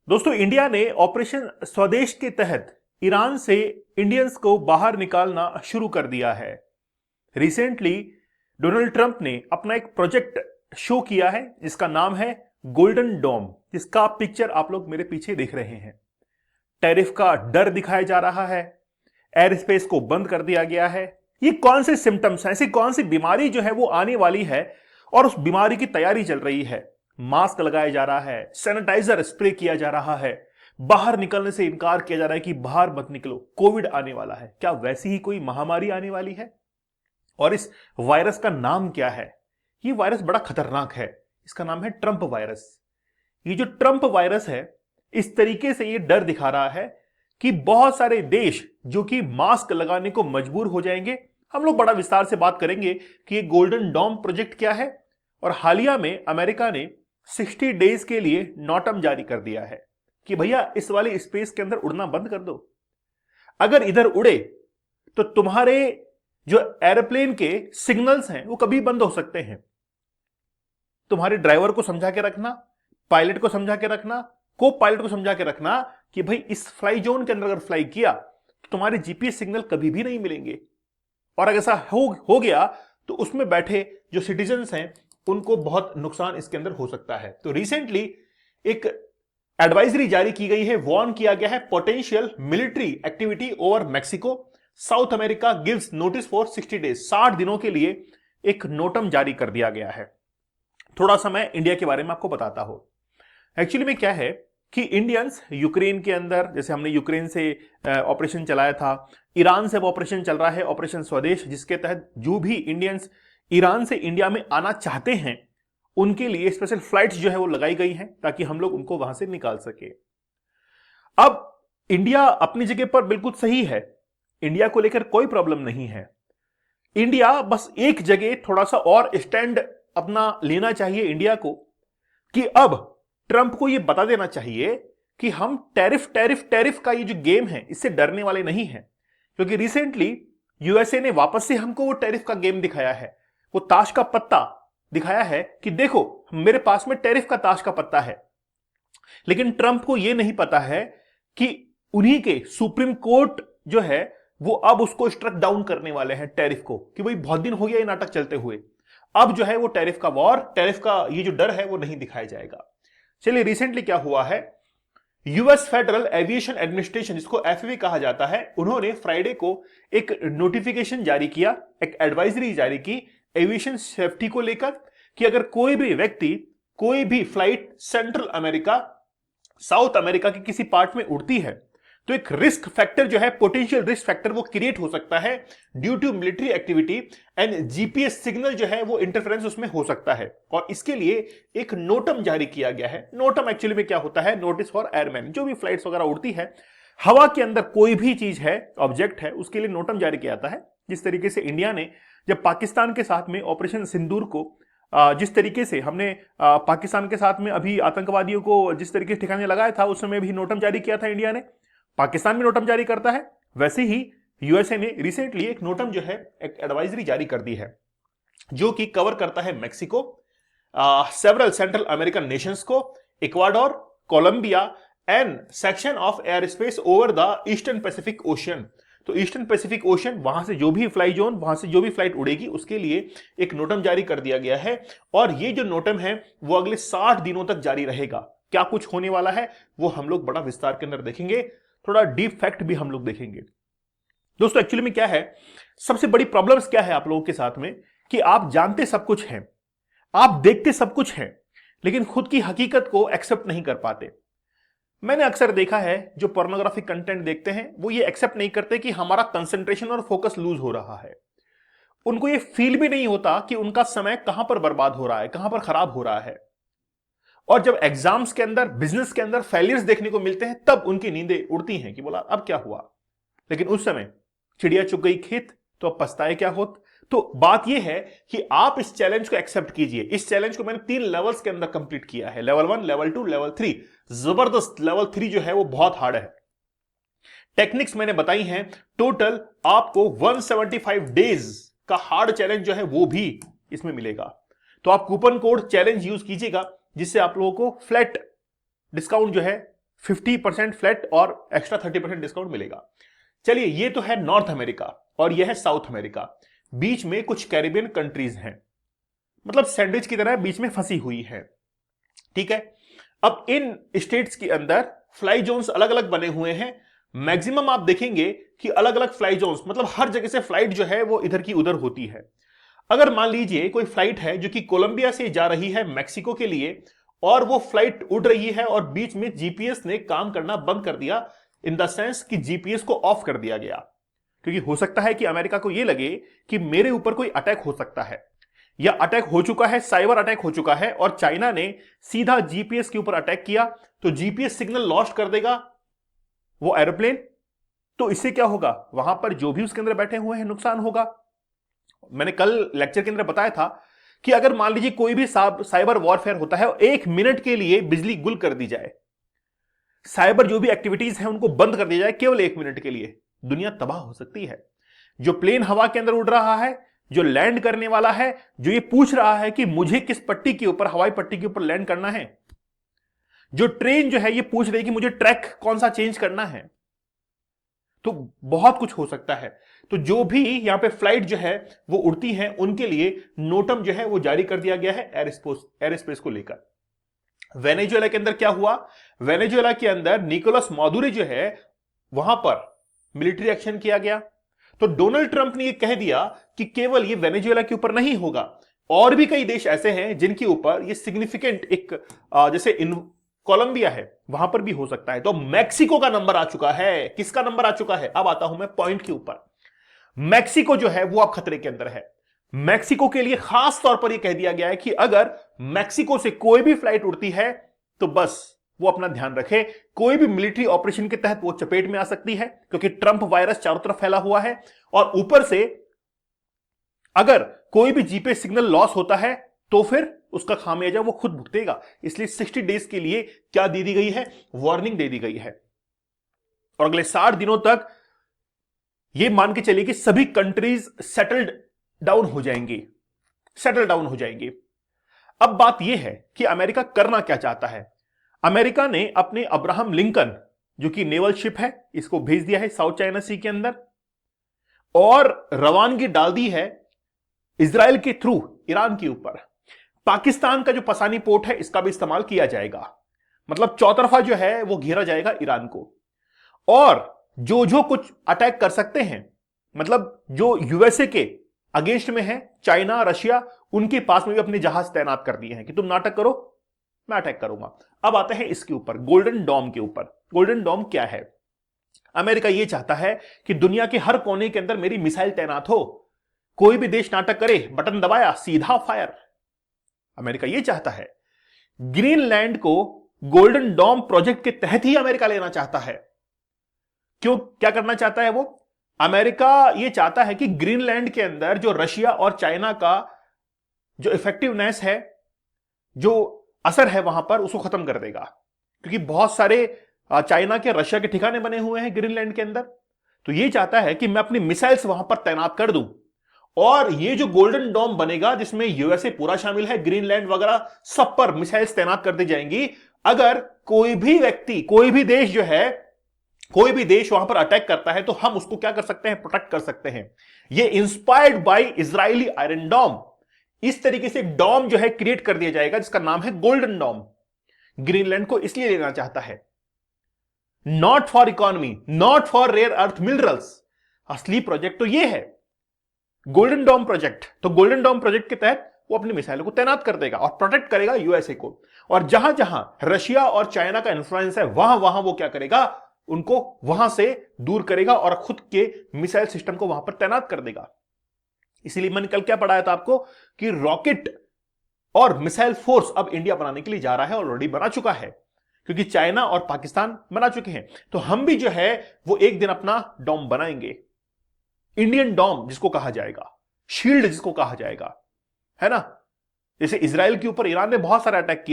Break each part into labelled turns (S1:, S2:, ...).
S1: दोस्तों, इंडिया ने ऑपरेशन स्वदेश के तहत ईरान से इंडियंस को बाहर निकालना शुरू कर दिया है। रिसेंटली डोनाल्ड ट्रंप ने अपना एक प्रोजेक्ट शो किया है जिसका नाम है गोल्डन डोम, जिसका पिक्चर आप लोग मेरे पीछे देख रहे हैं। टैरिफ का डर दिखाया जा रहा है, एयर स्पेस को बंद कर दिया गया है। ये कौन से सिम्टम्स हैं, ऐसी कौन सी बीमारी जो है वो आने वाली है और उस बीमारी की तैयारी चल रही है। मास्क लगाया जा रहा है, सैनिटाइजर स्प्रे किया जा रहा है, बाहर निकलने से इनकार किया जा रहा है कि बाहर मत निकलो, कोविड आने वाला है। क्या वैसी ही कोई महामारी आने वाली है? और इस वायरस का नाम क्या है? ये वायरस बड़ा खतरनाक है, इसका नाम है ट्रंप वायरस। ये जो ट्रंप वायरस है, इस तरीके से ये डर दिखा रहा है कि बहुत सारे देश जो कि मास्क लगाने को मजबूर हो जाएंगे। हम लोग बड़ा विस्तार से बात करेंगे कि ये गोल्डन डॉम प्रोजेक्ट क्या है। और हालिया में अमेरिका ने 60 डेज के लिए नोटम जारी कर दिया है कि भैया इस वाले स्पेस के अंदर उड़ना बंद कर दो। अगर इधर उड़े तो तुम्हारे जो एयरप्लेन के सिग्नल्स हैं वो कभी बंद हो सकते हैं। तुम्हारे ड्राइवर को समझा के रखना, पायलट को समझा के रखना, को पायलट को समझा के रखना कि भाई इस फ्लाई जोन के अंदर अगर फ्लाई किया तो तुम्हारे जीपीएस सिग्नल कभी भी नहीं मिलेंगे। और अगर ऐसा हो गया तो उसमें बैठे जो सिटीजन्स हैं उनको बहुत नुकसान इसके अंदर हो सकता है। तो रिसेंटली एक एडवाइजरी जारी की गई है, वार्न किया गया है, potential military activity over Mexico, south America gives notice for 60 days. 60 दिनों के लिए एक नोटम जारी कर दिया गया है। थोड़ा सा मैं इंडिया के बारे में आपको बताता हूं। एक्चुअली में क्या है कि इंडियंस यूक्रेन के अंदर, जैसे हमने यूक्रेन से ऑपरेशन चलाया था, ईरान से ऑपरेशन चल रहा है ऑपरेशन स्वदेश, जिसके तहत जो भी इंडियंस ईरान से इंडिया में आना चाहते हैं उनके लिए स्पेशल फ्लाइट्स जो है वो लगाई गई हैं ताकि हम लोग उनको वहां से निकाल सके। अब इंडिया अपनी जगह पर बिल्कुल सही है, इंडिया को लेकर कोई प्रॉब्लम नहीं है। इंडिया बस एक जगह थोड़ा सा और स्टैंड अपना लेना चाहिए इंडिया को कि अब ट्रंप को यह बता देना चाहिए कि हम टैरिफ टैरिफ टैरिफ का ये जो गेम है इससे डरने वाले नहीं हैं। क्योंकि रिसेंटली यूएसए ने वापस से हमको वो टैरिफ का गेम दिखाया है, वो ताश का पत्ता दिखाया है कि देखो मेरे पास में टैरिफ का ताश का पत्ता है। लेकिन ट्रंप को यह नहीं पता है कि उन्हीं के सुप्रीम कोर्ट जो है वो अब उसको स्ट्रक डाउन करने वाले हैं टैरिफ को, कि भाई बहुत दिन हो गया ये नाटक चलते हुए, अब जो है वो टैरिफ का वॉर, टैरिफ का ये जो डर है वो नहीं दिखाया जाएगा। चलिए, रिसेंटली क्या हुआ है, यूएस फेडरल एविएशन एडमिनिस्ट्रेशन, जिसको एफएवी कहा जाता है, उन्होंने फ्राइडे को एक नोटिफिकेशन जारी किया, एक एडवाइजरी जारी की एविएशन सेफ्टी को लेकर कि अगर कोई भी व्यक्ति कोई भी flight central America, south America के किसी पार्ट में उड़ती है तो एक रिस्क फैक्टर जो है, पोटेंशियल रिस्क फैक्टर, वो क्रिएट हो सकता है due to military activity and GPS signal जो है वो इंटरफेरेंस उसमें हो सकता है। और इसके लिए एक नोटम जारी किया गया है। नोटम एक्चुअली में क्या होता है, नोटिस फॉर एयरमैन। जो भी फ्लाइट्स वगैरह उड़ती है, हवा के अंदर कोई भी चीज है, ऑब्जेक्ट है, उसके लिए नोटम जारी किया जाता है। जिस तरीके से इंडिया ने जब पाकिस्तान के साथ में ऑपरेशन सिंदूर को, जिस तरीके से हमने पाकिस्तान के साथ में अभी आतंकवादियों को जिस तरीके से ठिकाने लगाया था, उस समय भी नोटम जारी किया था इंडिया ने, पाकिस्तान भी नोटम जारी करता है। वैसे ही यूएसए ने रिसेंटली एक नोटम जो है, एक एडवाइजरी जारी कर दी है जो कि कवर करता है Mexico, several Central American nations को, Ecuador, Colombia and section of air space over the eastern Pacific Ocean. तो ईस्टर्न पैसिफिक ओशियन, वहां से जो भी फ्लाई जोन, वहां से जो भी फ्लाइट उड़ेगी उसके लिए एक नोटम जारी कर दिया गया है। और ये जो नोटम है वो अगले 60 दिनों तक जारी रहेगा। क्या कुछ होने वाला है वो हम लोग बड़ा विस्तार के अंदर देखेंगे, थोड़ा डीप फैक्ट भी हम लोग देखेंगे। दोस्तों, एक्चुअली में क्या है, सबसे बड़ी प्रॉब्लम्स क्या है आप लोगों के साथ में, कि आप जानते सब कुछ हैं, आप देखते सब कुछ हैं, लेकिन खुद की हकीकत को एक्सेप्ट नहीं कर पाते। मैंने अक्सर देखा है जो पोर्नोग्राफिक कंटेंट देखते हैं वो ये एक्सेप्ट नहीं करते कि हमारा कंसंट्रेशन और फोकस लूज हो रहा है। उनको ये फील भी नहीं होता कि उनका समय कहां पर बर्बाद हो रहा है, कहां पर खराब हो रहा है। और जब एग्जाम्स के अंदर, बिजनेस के अंदर फेलियर्स देखने को मिलते हैं, तब उनकी नींदें उड़ती हैं कि बोला अब क्या हुआ। लेकिन उस समय चिड़िया चुग गई खेत, तो अब पछताए क्या होत। तो बात यह है कि आप इस चैलेंज को एक्सेप्ट कीजिए। इस चैलेंज को मैंने 3 लेवल्स के अंदर कंप्लीट किया है, लेवल 1, लेवल 2, लेवल 3। जबरदस्त लेवल 3 जो है वो बहुत हार्ड है। टेक्निक्स मैंने बताई हैं, टोटल आपको 175 डेज का हार्ड चैलेंज जो है वो भी इसमें मिलेगा। तो आप कूपन कोड चैलेंज यूज कीजिएगा, जिससे आप लोगों को फ्लैट डिस्काउंट जो है 50% फ्लैट और एक्स्ट्रा 30% डिस्काउंट मिलेगा। चलिए, ये तो है नॉर्थ अमेरिका और यह है साउथ अमेरिका। बीच में कुछ कैरिबियन कंट्रीज हैं, मतलब सैंडविच की तरह बीच में फंसी हुई है। ठीक है, अब इन स्टेट्स के अंदर फ्लाई जोन्स अलग अलग बने हुए हैं। मैक्सिमम आप देखेंगे कि अलग अलग फ्लाई जोन्स, मतलब हर जगह से फ्लाइट जो है वो इधर की उधर होती है। अगर मान लीजिए कोई फ्लाइट है जो कि कोलंबिया से जा रही है मैक्सिको के लिए, और वो फ्लाइट उड़ रही है और बीच में जीपीएस ने काम करना बंद कर दिया, इन द सेंस कि जीपीएस को ऑफ कर दिया गया, क्योंकि हो सकता है कि अमेरिका को यह लगे कि मेरे ऊपर कोई अटैक हो सकता है, या अटैक हो चुका है, साइबर अटैक हो चुका है, और चाइना ने सीधा जीपीएस के ऊपर अटैक किया, तो जीपीएस सिग्नल लॉस्ट कर देगा वो एरोप्लेन। तो इससे क्या होगा, वहां पर जो भी उसके अंदर बैठे हुए हैं नुकसान होगा। मैंने कल लेक्चर के अंदर बताया था कि अगर मान लीजिए कोई भी साइबर वॉरफेयर होता है, 1 मिनट के लिए बिजली गुल कर दी जाए, साइबर जो भी एक्टिविटीज हैं उनको बंद कर दिया जाए केवल 1 मिनट के लिए, दुनिया तबाह हो सकती है। जो प्लेन हवा के अंदर उड़ रहा है, जो लैंड करने वाला है, जो ये पूछ रहा है कि मुझे किस पट्टी के ऊपर, हवाई पट्टी के ऊपर लैंड करना है, जो ट्रेन जो है ये पूछ रही है कि मुझे ट्रैक कौन सा चेंज करना है, तो बहुत कुछ हो सकता है। तो जो भी यहां पे फ्लाइट जो है वो उड़ती हैं, उनके लिए नोटम जो है वो जारी कर दिया गया है एयरस्पेस को लेकर। वेनेजुएला के अंदर क्या हुआ, वेनेजुएला के अंदर निकोलस मादुरो जो है वहां पर मिलिट्री एक्शन किया गया। तो डोनाल्ड ट्रंप ने यह कह दिया कि केवल ये वेनेजुएला के ऊपर नहीं होगा, और भी कई देश ऐसे हैं जिनके ऊपर ये सिग्निफिकेंट एक जैसे इन कोलंबिया है, वहां पर भी हो सकता है। तो मैक्सिको का नंबर आ चुका है। किसका नंबर आ चुका है, अब आता हूं मैं पॉइंट के ऊपर। मैक्सिको जो है वो अब खतरे के अंदर है। मैक्सिको के लिए खास तौर पर यह कह दिया गया है कि अगर मैक्सिको से कोई भी फ्लाइट उड़ती है तो बस वो अपना ध्यान रखे, कोई भी मिलिट्री ऑपरेशन के तहत वो चपेट में आ सकती है, क्योंकि ट्रंप वायरस चारों तरफ फैला हुआ है, और ऊपर से अगर कोई भी जीपीएस सिग्नल लॉस होता है तो फिर उसका खामियाजा वो खुद भुगतेगा। इसलिए 60 डेज के लिए क्या दे दी गई है, वार्निंग दे दी गई है, और अगले 60 दिनों तक ये मान के चलिए कि सभी कंट्रीज सेटल डाउन हो जाएंगी। अब बात यह है कि अमेरिका करना क्या चाहता है। अमेरिका ने अपने अब्राहम लिंकन, जो कि नेवल शिप है, इसको भेज दिया है साउथ चाइना सी के अंदर, और रवानगी डाल दी है इजराइल के थ्रू ईरान के ऊपर। पाकिस्तान का जो पसानी पोर्ट है इसका भी इस्तेमाल किया जाएगा, मतलब चौतरफा जो है वो घेरा जाएगा ईरान को। और जो कुछ अटैक कर सकते हैं, मतलब जो यूएसए के अगेंस्ट में है, चाइना, रशिया, उनके पास में भी अपने जहाज तैनात कर दिए हैं कि तुम नाटक करो, मैं अटैक करूंगा। अब आते हैं इसके ऊपर, गोल्डन डॉम के ऊपर। गोल्डन डॉम क्या है, अमेरिका यह चाहता है कि दुनिया के हर कोने के अंदर मेरी मिसाइल तैनात हो, कोई भी देश नाटक करे, बटन दबाया, सीधा फायर। अमेरिका यह चाहता है। ग्रीनलैंड को गोल्डन डॉम प्रोजेक्ट के तहत ही अमेरिका लेना चाहता है। क्यों, क्या करना चाहता है वो, अमेरिका यह चाहता है कि ग्रीनलैंड के अंदर जो रशिया और चाइना का जो इफेक्टिवनेस है, जो असर है वहां पर, उसको खत्म कर देगा, क्योंकि बहुत सारे चाइना के, रशिया के ठिकाने बने हुए हैं ग्रीनलैंड के अंदर। तो यह चाहता है कि मैं अपनी मिसाइल्स वहां पर तैनात कर दूं, और ये जो गोल्डन डॉम बनेगा जिसमें यूएसए पूरा शामिल है, ग्रीनलैंड वगैरह सब पर मिसाइल्स तैनात कर दी जाएंगी। अगर कोई भी व्यक्ति, कोई भी देश जो है, कोई भी देश वहां पर अटैक करता है तो हम उसको क्या कर सकते हैं, प्रोटेक्ट कर सकते हैं। ये inspired by Israeli iron dome, इस तरीके से डॉम जो है क्रिएट कर दिया जाएगा जिसका नाम है गोल्डन डॉम। ग्रीनलैंड को इसलिए लेना चाहता है, not for economy, not for rare earth minerals. असली प्रोजेक्ट तो यह है गोल्डन डॉम प्रोजेक्ट। तो गोल्डन डॉम प्रोजेक्ट के तहत वो अपनी मिसाइलों को तैनात कर देगा और प्रोटेक्ट करेगा यूएसए को, और जहां जहां रशिया और चाइना का इन्फ्लुएंस है वहां वहां वो क्या करेगा, उनको वहां से दूर करेगा और खुद के मिसाइल सिस्टम को वहां पर तैनात कर देगा। इसीलिए मैंने कल क्या पढ़ाया था आपको कि रॉकेट और मिसाइल फोर्स अब इंडिया बनाने के लिए जा रहा है, ऑलरेडी बना चुका है, क्योंकि चाइना और पाकिस्तान बना चुके हैं। तो हम भी जो है वो एक दिन अपना डॉम बनाएंगे, इंडियन डॉम जिसको कहा जाएगा, शील्ड जिसको कहा जाएगा, है ना। जैसे इजराइल के ऊपर ईरान ने बहुत सारे अटैक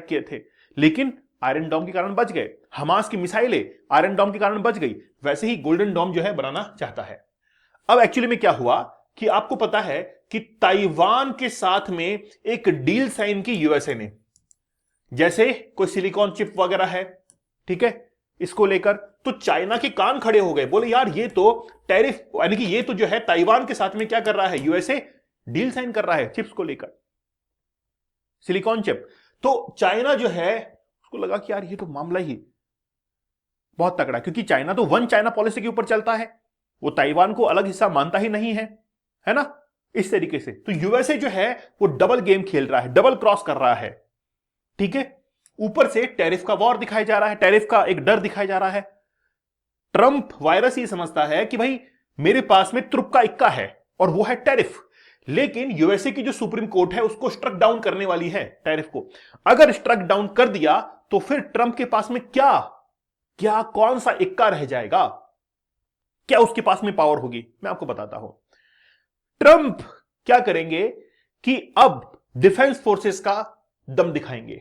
S1: किए थे, लेकिन आयरन डॉम के कारण बच गए। हमास की मिसाइलें आयरन डॉम के कारण बच गई। वैसे ही गोल्डन डॉम जो है बनाना चाहता है। अब एक्चुअली में क्या हुआ कि आपको पता है कि ताइवान के साथ में एक डील साइन की यूएसए ने। जैसे कोई सिलिकॉन चिप वगैरह है, ठीक है, इसको लेकर तो चाइना के कान खड़े हो गए, बोले यार ये तो टैरिफ, यानी कि ये तो जो है ताइवान के साथ में क्या कर रहा है, यूएसए डील साइन कर रहा है चिप्स को लेकर, सिलिकॉन चिप। तो चाइना जो है उसको लगा कि यार ये तो मामला ही बहुत तगड़ा, क्योंकि चाइना तो वन चाइना पॉलिसी के ऊपर चलता है, वो ताइवान को अलग हिस्सा मानता ही नहीं है ना, इस तरीके से। तो यूएसए जो है वो डबल गेम खेल रहा है, डबल क्रॉस कर रहा है, ठीक है। ऊपर से टैरिफ का वॉर दिखाया जा रहा है, टैरिफ का एक डर दिखाया जा रहा है। ट्रंप वायरस ही समझता है कि भाई मेरे पास में तुर्क का इक्का है और वो है टैरिफ, लेकिन यूएसए की जो सुप्रीम कोर्ट है उसको स्ट्रक डाउन करने वाली है टैरिफ को। अगर स्ट्रक डाउन कर दिया तो फिर ट्रंप के पास में क्या कौन सा इक्का रह जाएगा, क्या उसके पास में पावर होगी, मैं आपको बताता हूं। ट्रंप क्या करेंगे कि अब डिफेंस फोर्सेस का दम दिखाएंगे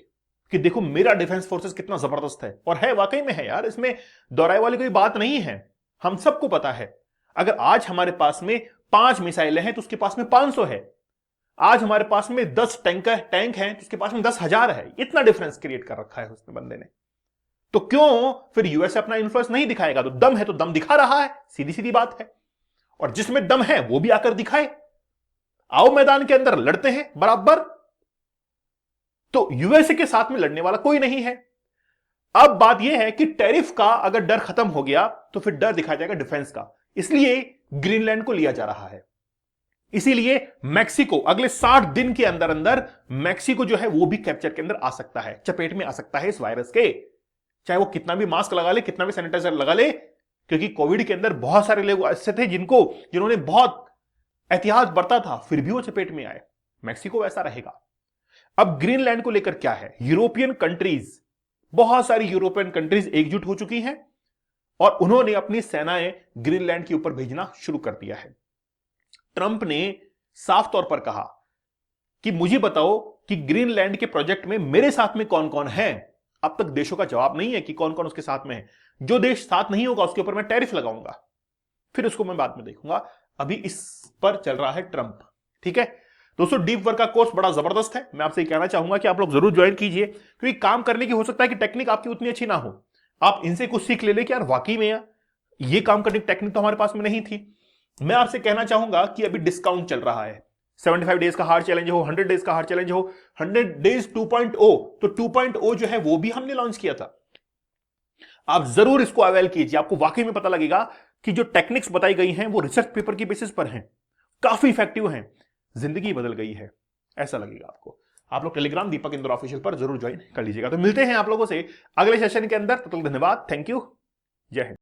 S1: कि देखो मेरा डिफेंस फोर्सेस कितना जबरदस्त है, और है, वाकई में है यार, इसमें दोहराए वाली कोई बात नहीं है, हम सबको पता है। अगर आज हमारे पास में 5 मिसाइलें हैं तो उसके पास में 500 है, आज हमारे पास में 10 टैंक हैं तो उसके पास में 10,000 है, इतना डिफरेंस क्रिएट कर रखा है उसने बंदे ने। तो क्यों फिर यूएसए अपना इन्फ्लुएंस नहीं दिखाएगा, तो दम है तो दम दिखा रहा है, सीधी सीधी बात है। और जिसमें दम है वो भी आकर दिखाए, आओ मैदान के अंदर लड़ते हैं बराबर। तो यूएसए के साथ में लड़ने वाला कोई नहीं है। अब बात यह है कि टैरिफ का अगर डर खत्म हो गया तो फिर डर दिखाया जाएगा डिफेंस का, इसलिए ग्रीनलैंड को लिया जा रहा है। इसीलिए मैक्सिको अगले 60 दिन के अंदर अंदर मैक्सिको जो है वो भी कैप्चर के अंदर आ सकता है, चपेट में आ सकता है इस वायरस के, चाहे वो कितना भी मास्क लगा ले, कितना भी सैनिटाइजर लगा ले, क्योंकि कोविड के अंदर बहुत सारे लोग ऐसे थे जिन्होंने बहुत एहतियात बरता था, फिर भी वो चपेट में आए। मैक्सिको वैसा रहेगा। अब ग्रीनलैंड को लेकर क्या है, यूरोपियन कंट्रीज, बहुत सारी यूरोपियन कंट्रीज एकजुट हो चुकी हैं और उन्होंने अपनी सेनाएं ग्रीनलैंड के ऊपर भेजना शुरू कर दिया है। ट्रंप ने साफ तौर पर कहा कि मुझे बताओ कि ग्रीनलैंड के प्रोजेक्ट में मेरे साथ में कौन कौन है। अब तक देशों का जवाब नहीं है कि कौन कौन उसके साथ में है। जो देश साथ नहीं होगा उसके ऊपर मैं टैरिफ लगाऊंगा, फिर उसको मैं बाद में देखूंगा। अभी इस पर चल रहा है ट्रंप, ठीक है दोस्तों। डीप वर्क का कोर्स बड़ा जबरदस्त है, मैं आपसे कहना चाहूंगा कि आप लोग जरूर ज्वाइन कीजिए, क्योंकि काम करने की हो सकता है कि टेक्निक आपकी उतनी अच्छी ना हो, आप इनसे कुछ सीख ले कि यार वाकई में ये काम करने की टेक्निक तो हमारे पास में नहीं थी। मैं आपसे कहना चाहूंगा कि अभी डिस्काउंट चल रहा है, 75 डेज का हार्ड चैलेंज हो, 100 डेज का हार्ड चैलेंज हो, 100 डेज 2.0, तो 2.0 जो है वो भी हमने लॉन्च किया था। आप जरूर इसको अवेल कीजिए, आपको वाकई में पता लगेगा कि जो टेक्निक्स बताई गई हैं वो रिसर्च पेपर की बेसिस पर हैं, काफी इफेक्टिव हैं, जिंदगी बदल गई है, ऐसा लगेगा आपको। आप लोग टेलीग्राम दीपक इंदौर ऑफिशियल पर जरूर ज्वाइन कर लीजिएगा। तो मिलते हैं आप लोगों से अगले सेशन के अंदर, तब तक धन्यवाद, थैंक यू, जय हिंद।